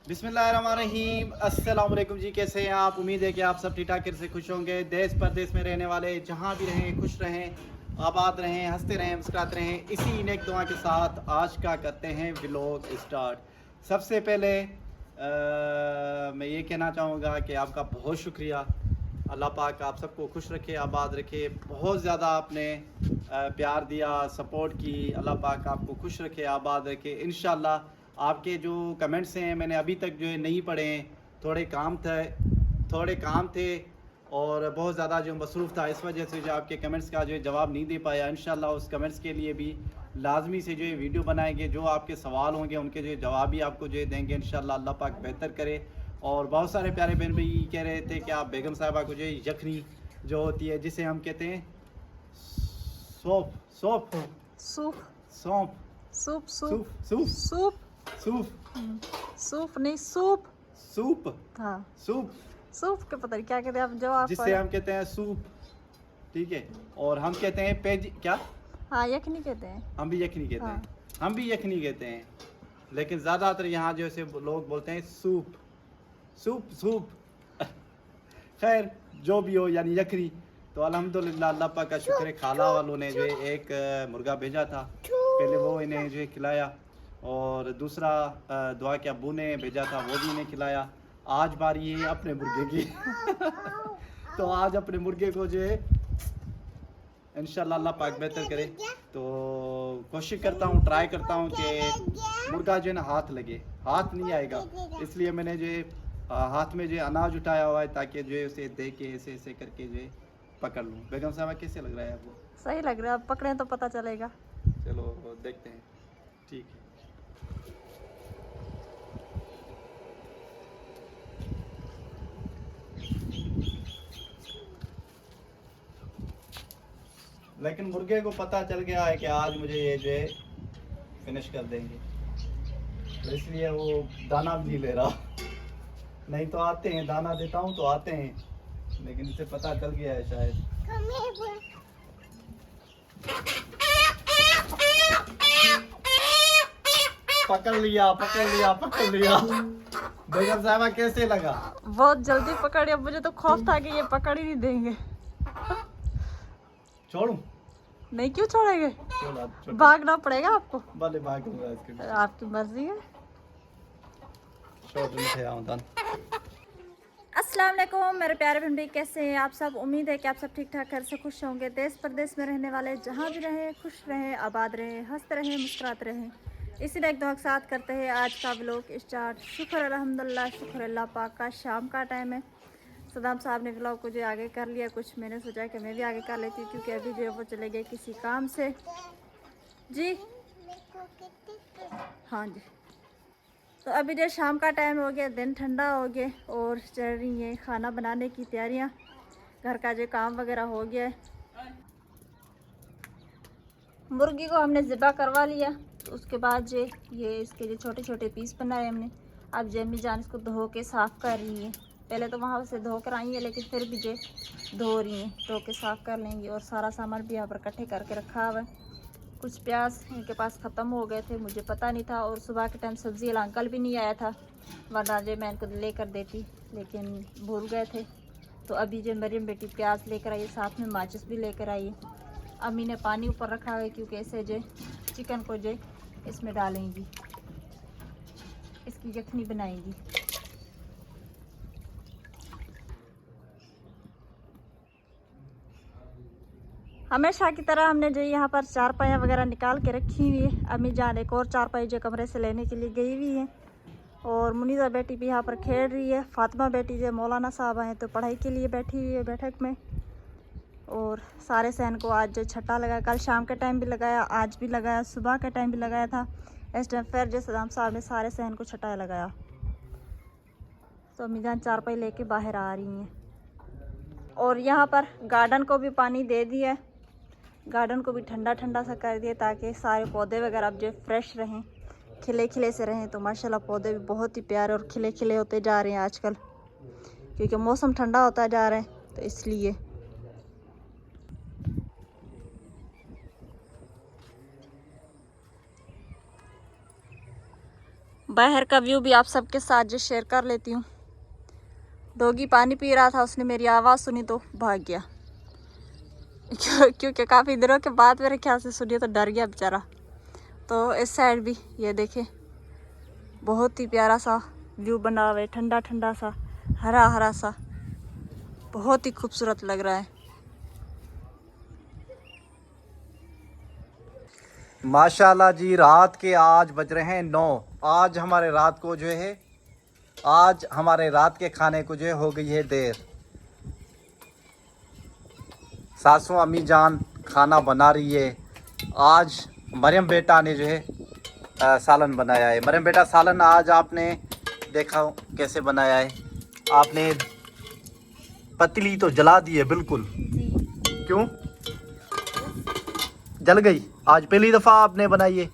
बिस्मिल्लाहिर्रहमानिर्रहीम। अस्सलाम वालेकुम जी, कैसे हैं आप? उम्मीद है कि आप सब ठीक ठाक से खुश होंगे। देश परदेश में रहने वाले जहाँ भी रहें, खुश रहें, आबाद रहें, हंसते रहें, मुस्कुराते रहें। इसी नेक दुआ के साथ आज का करते हैं व्लॉग स्टार्ट। सबसे पहले मैं ये कहना चाहूँगा कि आपका बहुत शुक्रिया। अल्लाह पाक आप सबको खुश रखे, आबाद रखे। बहुत ज़्यादा आपने प्यार दिया, सपोर्ट की। अल्लाह पाक आपको खुश रखे, आबाद रखे इंशाल्लाह। आपके जो कमेंट्स हैं मैंने अभी तक जो है नहीं पढ़े हैं, थोड़े काम थे और बहुत ज़्यादा जो मसरूफ़ था, इस वजह से जो आपके कमेंट्स का जो है जवाब नहीं दे पाया। इंशाल्लाह उस कमेंट्स के लिए भी लाजमी से जो है वीडियो बनाएंगे। जो आपके सवाल होंगे उनके जो जवाब भी आपको जो है देंगे इंशाल्लाह। अल्लाह पाक बेहतर करे। और बहुत सारे प्यारे बहन भी कह रहे थे कि आप बेगम साहिबा को जो है यखनी जो होती है, जिसे हम कहते हैं सौंफ सौंफ सूप सौंफ सूप सूफ सूप सूफ सूप सूफ सूप नहीं सूप। सूप हाँ, सूप सूप के पता नहीं क्या कहते हैं आप, जो आप जिससे हम कहते हैं सूप, ठीक है। और हम कहते हैं पेज क्या, हाँ यखनी कहते हैं। हम भी यखनी कहते हाँ। हैं, हम भी यखनी कहते हैं, लेकिन ज़्यादातर यहाँ जो है लोग बोलते हैं सूप सूप सूप। खैर जो भी हो, यानी यखनी। तो अल्हम्दुलिल्लाह, अल्लाह पाक का शुक्र है, खाला वालों ने जो है एक मुर्गा भेजा था। पहले वो इन्हें जो है खिलाया, और दूसरा दुआ के अब्बू ने भेजा था, वो भी इन्हें खिलाया। आज बारी है अपने मुर्गे की। तो आज अपने मुर्गे को जो है इंशाल्लाह अल्लाह पाक बेहतर करे। तो कोशिश करता हूँ, ट्राई करता हूँ कि मुर्गा जो है ना हाथ लगे। हाथ नहीं आएगा, इसलिए मैंने जो है हाथ में जो है अनाज उठाया हुआ है, ताकि जो है उसे दे के ऐसे ऐसे करके जो है पकड़ लूँ। बेगम साहबा कैसे लग रहा है आपको? सही लग रहा है, अब पकड़े तो पता चलेगा। चलो देखते हैं, ठीक है। लेकिन मुर्गे को पता चल गया है कि आज मुझे ये जो है फिनिश कर देंगे, तो इसलिए वो दाना भी नहीं ले रहा। नहीं तो आते हैं, दाना देता हूँ तो आते हैं, लेकिन इसे पता चल गया है शायद। पकड़ लिया पकड़ लिया पकड़ लिया। बेगम साहबा कैसे लगा? बहुत जल्दी पकड़े, अब मुझे तो खौफ था कि ये पकड़ ही नहीं देंगे। छोड़ूं? नहीं, क्यों छोड़ेंगे, छोड़ भागना पड़ेगा आपको। भले भाग लूंगा इसके। आपकी मर्जी है। छोड़ नहीं थे आउंदन। अस्सलाम वालेकुम मेरे प्यारे बहन भाई, कैसे हैं आप सब? उम्मीद है कि आप सब ठीक ठाक घर से खुश होंगे। देश परदेश में रहने वाले जहाँ भी रहें, खुश रहें, आबाद रहें, हंसते रहें, मुस्कुराते रहें। इसी एक दुआ के साथ करते हैं आज का व्लॉग स्टार्ट। शुक्र अल्हम्दुलिल्लाह, शुक्र अल्लाह पाक का। शाम का टाइम है। सदाम साहब ने व्लॉग को जो आगे कर लिया, कुछ मैंने सोचा कि मैं भी आगे कर लेती हूँ, क्योंकि अभी जो है वो चले गए किसी काम से। जी हाँ जी। तो अभी जो शाम का टाइम हो गया, दिन ठंडा हो गया और चल रही है खाना बनाने की तैयारियां। घर का जो काम वगैरह हो गया है। मुर्गी को हमने ज़िबा करवा लिया, तो उसके बाद जो ये इसके जो छोटे छोटे पीस बनाए हमने। अब जम्मी जान इसको धो के साफ़ कर रही है। पहले तो वहाँ से धो कर आई है, लेकिन फिर भी जो धो रही हैं, धो के साफ़ कर लेंगी। और सारा सामान भी यहाँ पर इकट्ठे करके रखा हुआ है। कुछ प्याज इनके पास ख़त्म हो गए थे, मुझे पता नहीं था। और सुबह के टाइम सब्ज़ी वाला अंकल भी नहीं आया था, वरना जो मैं इनको लेकर देती, लेकिन भूल गए थे। तो अभी जो मेरी बेटी प्याज लेकर आई है, साथ में माचिस भी लेकर आई है। अम्मी ने पानी ऊपर रखा हुआ है, क्योंकि ऐसे जो चिकन को जो इसमें डालेंगी, इसकी यखनी बनाएंगी। हमेशा की तरह हमने जो यहाँ पर चारपाइयाँ वगैरह निकाल के रखी हुई है। अम्मी जान एक और चारपाई जो कमरे से लेने के लिए गई हुई है। और मुनीज़ा बेटी भी यहाँ पर खेल रही है। फातिमा बेटी जो मौलाना साहब आए तो पढ़ाई के लिए बैठी हुई है बैठक में। और सारे सहन को आज जो छट्टा लगाया, कल शाम के टाइम भी लगाया, आज भी लगाया, सुबह के टाइम भी लगाया था। इस टाइम फिर जो सदाम साहब ने सारे सहन को छट्टा लगाया। तो अम्मी जान चारपाई लेके बाहर आ रही हैं। और यहाँ पर गार्डन को भी पानी दे दिया है। गार्डन को भी ठंडा ठंडा सा कर दिया, ताकि सारे पौधे वगैरह अब जो फ्रेश रहें, खिले खिले से रहें। तो माशाल्लाह पौधे भी बहुत ही प्यारे और खिले खिले होते जा रहे हैं आजकल, क्योंकि मौसम ठंडा होता जा रहा है, तो इसलिए। बाहर का व्यू भी आप सबके साथ जो शेयर कर लेती हूँ। डॉगी पानी पी रहा था, उसने मेरी आवाज़ सुनी तो भाग गया क्योंकि काफ़ी दिनों के बाद मेरे ख्याल से सुनी तो डर गया बेचारा। तो इस साइड भी ये देखें, बहुत ही प्यारा सा व्यू बना हुआ है, ठंडा ठंडा सा, हरा हरा सा, बहुत ही खूबसूरत लग रहा है। माशाल्लाह जी, रात के आज बज रहे हैं 9। आज हमारे रात को जो है, आज हमारे रात के खाने को जो है हो गई है देर। सासू अम्मी जान खाना बना रही है। आज मरियम बेटा ने जो है सालन बनाया है। मरियम बेटा, सालन आज आपने देखा कैसे बनाया है? आपने पतीली तो जला दी है बिल्कुल। क्यों जल गई? आज पहली दफ़ा आपने बनाई है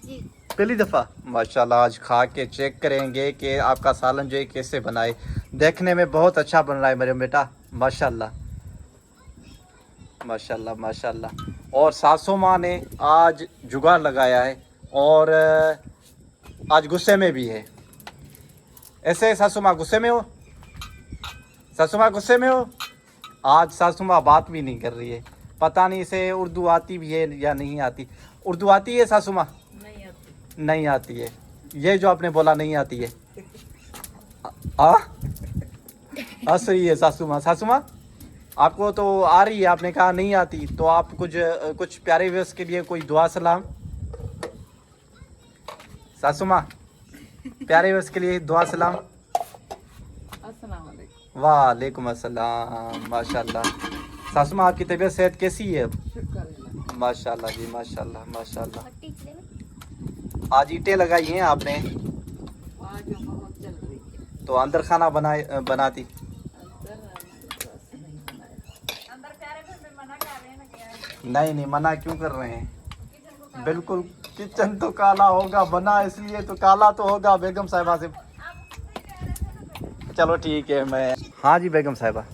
जी। पहली दफ़ा? माशाल्लाह, आज खा के चेक करेंगे कि आपका सालन जो है कैसे बनाए। देखने में बहुत अच्छा बन रहा है मरियम बेटा, माशाल्लाह माशाल्लाह माशाल्लाह। और सासू माँ ने आज जुगाड़ लगाया है और आज गुस्से में भी है। ऐसे सासू माँ गुस्से में हो? सासू माँ गुस्से में हो? आज सासू माँ बात भी नहीं कर रही है। पता नहीं इसे उर्दू आती भी है या नहीं आती। उर्दू आती है सासू माँ? नहीं आती। नहीं आती है। ये जो आपने बोला नहीं आती है, हंस रही है सासू माँ। सासू माँ, आपको तो आ रही है, आपने कहा नहीं आती, तो आप कुछ प्यारे व्यूअर्स के लिए कोई दुआ सलाम। सासू माँ, प्यारे व्यूअर्स के लिए दुआ सलाम। अस्सलाम वालेकुम। वालेकुम अस्सलाम। माशाल्लाह। सासू माँ, आपकी तबीयत सेहत कैसी है? माशाल्लाह जी, माशाल्लाह माशाल्लाह। आज ईंटें लगाई हैं आपने, तो अंदर खाना बनाती। नहीं, मना क्यों कर रहे हैं? बिल्कुल, किचन तो काला होगा, बना इसलिए तो काला तो होगा बेगम साहिबा से। चलो ठीक है। मैं, हाँ जी बेगम साहिबा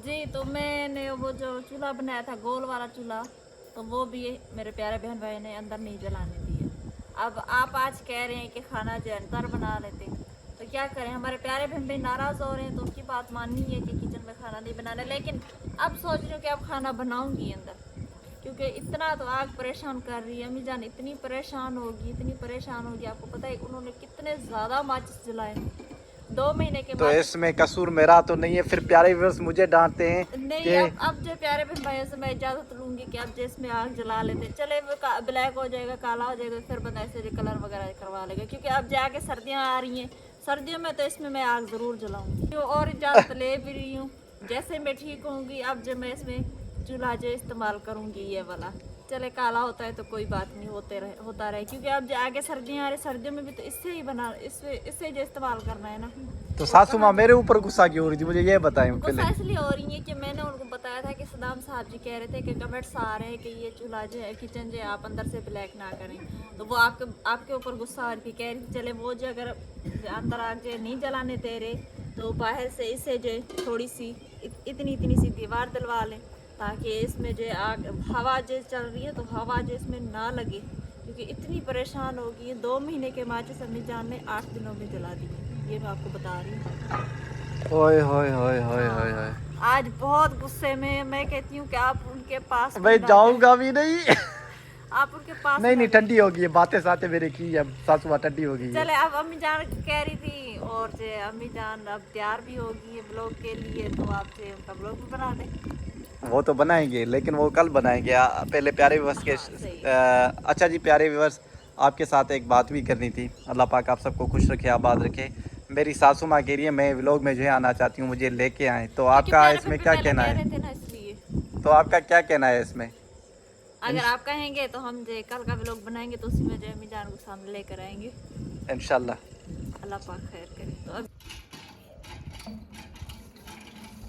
जी, तो मैंने वो जो चूल्हा बनाया था, गोल वाला चूल्हा, तो वो भी मेरे प्यारे बहन भाई ने अंदर नहीं जलाने दिया। अब आप आज कह रहे हैं कि खाना जो अंदर बना लेते, तो क्या करें, हमारे प्यारे बहन भाई नाराज़ हो रहे हैं, तो उनकी बात माननी है कि किचन में खाना नहीं बनाना। लेकिन अब सोच रही हूँ कि अब खाना बनाऊँगी अंदर, क्योंकि इतना तो आग परेशान कर रही है। अम्मी जान इतनी परेशान होगी, आपको पता है उन्होंने कितने ज़्यादा माचिस जलाए 2 महीने के तो बाद। इसमें कसूर मेरा तो नहीं है। फिर प्यारे व्यूअर्स मुझे डांटते हैं नहीं, कि अब जो प्यारे बहन भाइयों से मैं इजाज़त लूँगी कि अब जिसमें आग जला लेते, चले वो ब्लैक हो जाएगा, काला हो जाएगा, फिर बंदा ऐसे कलर वगैरह करवा लेगा। क्योंकि अब जाके सर्दियाँ आ रही हैं, सर्दियों में तो इसमें मैं आग ज़रूर जलाऊँगी। और इजाज़त ले भी रही हूँ, जैसे मैं ठीक होंगी अब जब मैं इसमें चूल्हा जो इस्तेमाल करूँगी ये वाला। चले काला होता है तो कोई बात नहीं, होता रहे, क्योंकि अब जो आगे सर्दियाँ आ रही, सर्दियों में भी तो इससे ही बना, इससे जो इस्तेमाल करना है ना। तो सासू माँ मेरे ऊपर गुस्सा क्यों हो रही थी, मुझे ये बताएं पहले। गुस्सा इसलिए हो रही है कि मैंने उनको बताया था कि सदाम साहब जी कह रहे थे कि कमेंट्स आ रहे हैं कि ये चूल्हा जो है, किचन जो है, आप अंदर से ब्लैक ना करें, तो वो आपके ऊपर गुस्सा आ रही थी। कह रही थी चले वो जो अगर अंदर आग जो नहीं जलाने दे रहे, तो बाहर से इससे जो थोड़ी सी इतनी सी दीवार दिलवा लें, ताकि इसमें जो आग हवा जो चल रही है तो हवा जो इसमें ना लगे, क्योंकि इतनी परेशान होगी है। 2 महीने के माचिस अम्मी जान ने 8 दिनों में जला दी, ये मैं आपको बता रही हूँ। ओए होए होए होए होए होए। आज बहुत गुस्से में, मैं कहती हूँ कि आप उनके पास मैं जाऊंगा भी नहीं। आप उनके पास नहीं, ठंडी होगी, बातें साथे मेरे की अब सासू माँ ठंडी हो गई। चले, अब अम्मी जान कह रही थी, और जो अम्मी जान अब तैयार भी होगी है ब्लॉग के लिए, तो आप जो उनका ब्लॉग भी बना दें। वो तो बनाएंगे, लेकिन वो कल बनाएंगे। पहले प्यारे व्यूअर्स के अच्छा जी, प्यारे व्यूअर्स, आपके साथ एक बात भी करनी थी। अल्लाह पाक आप सबको खुश रखे, आबाद रखे। मेरी सासू माँ कह रही है मैं व्लॉग में जो है आना चाहती हूँ, मुझे लेके आए। तो आपका इसमें क्या कहना है? तो आपका क्या कहना है इसमें? अगर आप कहेंगे तो हम जो कल का व्लॉग बनाएंगे, तो उसी में जो अम्मी जान को सामने लेकर आएंगे इंशाल्लाह। अल्लाह पाक खैर करे। तो अब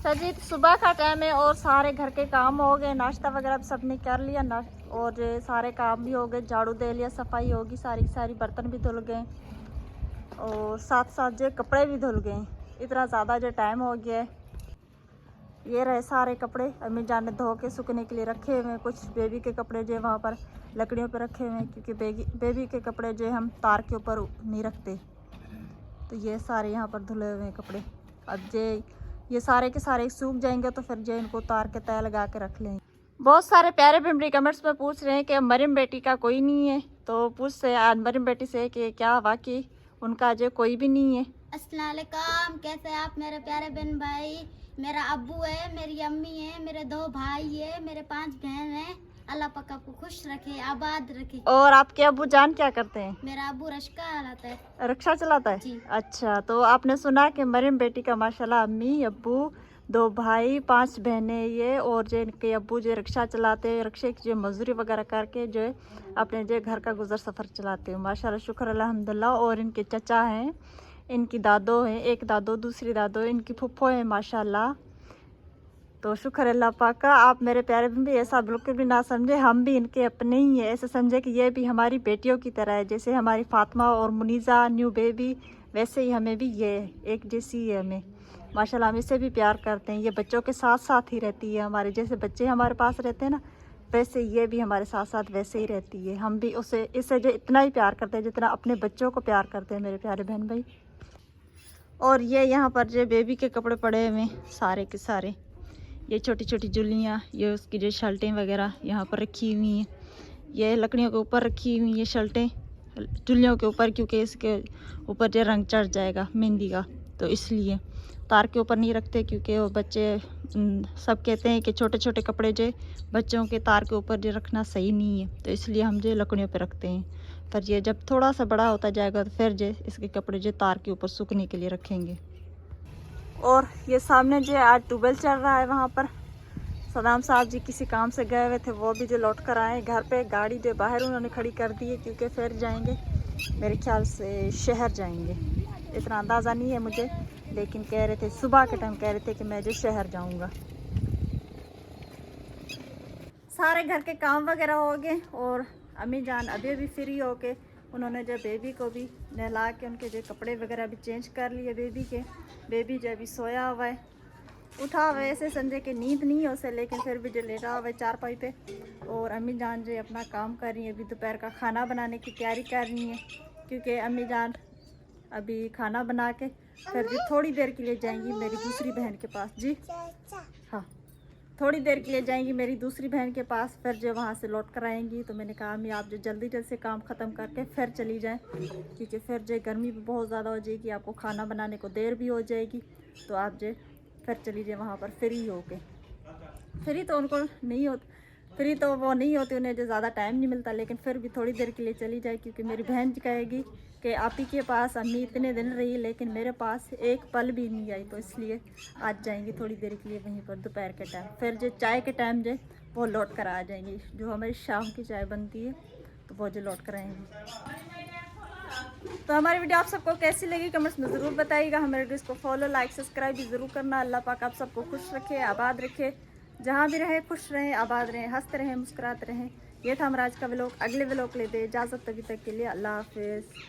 सजी सुबह का टाइम है और सारे घर के काम हो गए, नाश्ता वगैरह सबने कर लिया ना, और जो सारे काम भी हो गए, झाड़ू दे लिया, सफाई होगी सारी, बर्तन भी धुल गए और साथ जो कपड़े भी धुल गए। इतना ज़्यादा जो टाइम हो गया है। ये रहे सारे कपड़े अम्मी जान ने धो के सूखने के लिए रखे हुए हैं। कुछ बेबी के कपड़े जो है वहाँ पर लकड़ियों पर रखे हुए हैं, क्योंकि बेबी के कपड़े जो है हम तार के ऊपर नहीं रखते, तो ये सारे यहाँ पर धुले हुए हैं कपड़े। अब ये सारे के सारे सूख जाएंगे तो फिर जो इनको उतार के तय लगा के रख लेंगे। बहुत सारे प्यारे मेमोरी कमेंट्स में पूछ रहे हैं कि मरियम बेटी का कोई नहीं है, तो पूछते हैं आज मरियम बेटी से कि क्या वाकई उनका जो कोई भी नहीं है। अस्सलाम वालेकुम, कैसे हैं आप मेरे प्यारे बहन भाई। मेरा अब्बू है, मेरी अम्मी है, मेरे 2 भाई है, मेरे 5 बहन है। अल्लाह पाक आपको खुश रखे, आबाद रखे। और आपके अब्बू जान क्या करते हैं? मेरा अब्बू रिक्शा चलाता है। रिक्शा चलाता है जी। अच्छा, तो आपने सुना कि मरियम बेटी का माशाल्लाह अम्मी अब्बू 2 भाई 5 बहनें ये, और जो इनके अब्बू जो रिक्शा चलाते हैं, रिक्शे की जो मजदूरी वगैरह करके जो है अपने जो घर का गुजर सफ़र चलाते हैं। माशाल्लाह शुक्र अल्हम्दुलिल्लाह। और इनके चचा हैं, इनकी दादो हैं, एक दादो दूसरी दादो, इनकी फुफ्फो है माशाल्लाह। तो शुक्र अल्लाह पाक का। आप मेरे प्यारे भी ऐसा बिल्कुल भी ना समझे, हम भी इनके अपने ही हैं। ऐसे समझे कि ये भी हमारी बेटियों की तरह है। जैसे हमारी फातिमा और मुनीज़ा न्यू बेबी, वैसे ही हमें भी ये एक जैसी है हमें माशाल्लाह। हम इससे भी प्यार करते हैं। ये बच्चों के साथ साथ ही रहती है हमारे, जैसे बच्चे हमारे पास रहते हैं ना, वैसे ये भी हमारे साथ साथ वैसे ही रहती है। हम भी उसे इससे जो इतना ही प्यार करते हैं जितना अपने बच्चों को प्यार करते हैं मेरे प्यारे बहन भाई। और ये यहाँ पर जो बेबी के कपड़े पड़े हुए सारे के सारे, ये छोटी छोटी जुलियाँ, ये उसकी जो शर्टें वगैरह यहाँ पर रखी हुई हैं। ये लकड़ियों के ऊपर रखी हुई ये शर्टें जुलियों के ऊपर, क्योंकि इसके ऊपर जो रंग चढ़ जाएगा मेहंदी का, तो इसलिए तार के ऊपर नहीं रखते। क्योंकि वो बच्चे सब कहते हैं कि छोटे छोटे कपड़े जो बच्चों के तार के ऊपर जो रखना सही नहीं है, तो इसलिए हम जो लकड़ियों पर रखते हैं। पर ये जब थोड़ा सा बड़ा होता जाएगा तो फिर जो इसके कपड़े जो तार के ऊपर सूखने के लिए रखेंगे। और ये सामने जो आज ट्यूबवेल चल रहा है, वहाँ पर सदाम साहब जी किसी काम से गए हुए थे, वो भी जो लौट कर आए घर पे। गाड़ी जो बाहर उन्होंने खड़ी कर दी है, क्योंकि फिर जाएंगे मेरे ख्याल से शहर जाएंगे। इतना अंदाज़ा नहीं है मुझे, लेकिन कह रहे थे सुबह के टाइम कह रहे थे कि मैं जो शहर जाऊंगा। सारे घर के काम वगैरह हो गए और अम्मी जान अभी फ्री हो के उन्होंने जो बेबी को भी नहला के उनके जो कपड़े वगैरह भी चेंज कर लिए बेबी के। बेबी जो अभी सोया हुआ है, उठा हुआ है, ऐसे समझे कि नींद नहीं है उसे, लेकिन फिर भी जो लेटा हुआ है चारपाई पे। और अम्मी जान जो अपना काम कर रही है, अभी दोपहर का खाना बनाने की तैयारी कर रही है। क्योंकि अम्मी जान अभी खाना बना के फिर भी थोड़ी देर के लिए जाएंगी मेरी दूसरी बहन के पास। जी हाँ, थोड़ी देर के लिए जाएंगी मेरी दूसरी बहन के पास, फिर जो वहाँ से लौट कर आएंगी। तो मैंने कहा अम्मी आप जो जल्दी से काम ख़त्म करके फिर चली जाएं, क्योंकि फिर जो गर्मी भी बहुत ज़्यादा हो जाएगी, आपको खाना बनाने को देर भी हो जाएगी। तो आप जो फिर चली जाए वहाँ पर फ्री हो के। फ्री तो उनको नहीं होती, फ्री तो वो नहीं होती, उन्हें जो ज़्यादा टाइम नहीं मिलता, लेकिन फिर भी थोड़ी देर के लिए चली जाए। क्योंकि मेरी बहन कहेगी कि आप ही के पास अम्मी इतने दिन रही, लेकिन मेरे पास एक पल भी नहीं आई, तो इसलिए आज जाएंगी थोड़ी देर के लिए वहीं पर दोपहर के टाइम। फिर जो चाय के टाइम जो वो लौट कर आ जाएंगी, जो हमारी शाम की चाय बनती है तो वो जो लौट कर आएंगी। तो हमारी वीडियो आप सबको कैसी लगी कमेंट्स में ज़रूर बताइएगा। हमारे वीडियोज़ को फॉलो लाइक सब्सक्राइब भी ज़रूर करना। अल्लाह पाक आप सबको खुश रखे, आबाद रखे, जहाँ भी रहे खुश रहें, आबाद रहें, हंसते रहें, मुस्कुराते रहें। ये था हमारा आज का व्लॉग। अगले व्लॉग ले दे इजाज़त, तभी तक के लिए अल्लाह हाफिज़।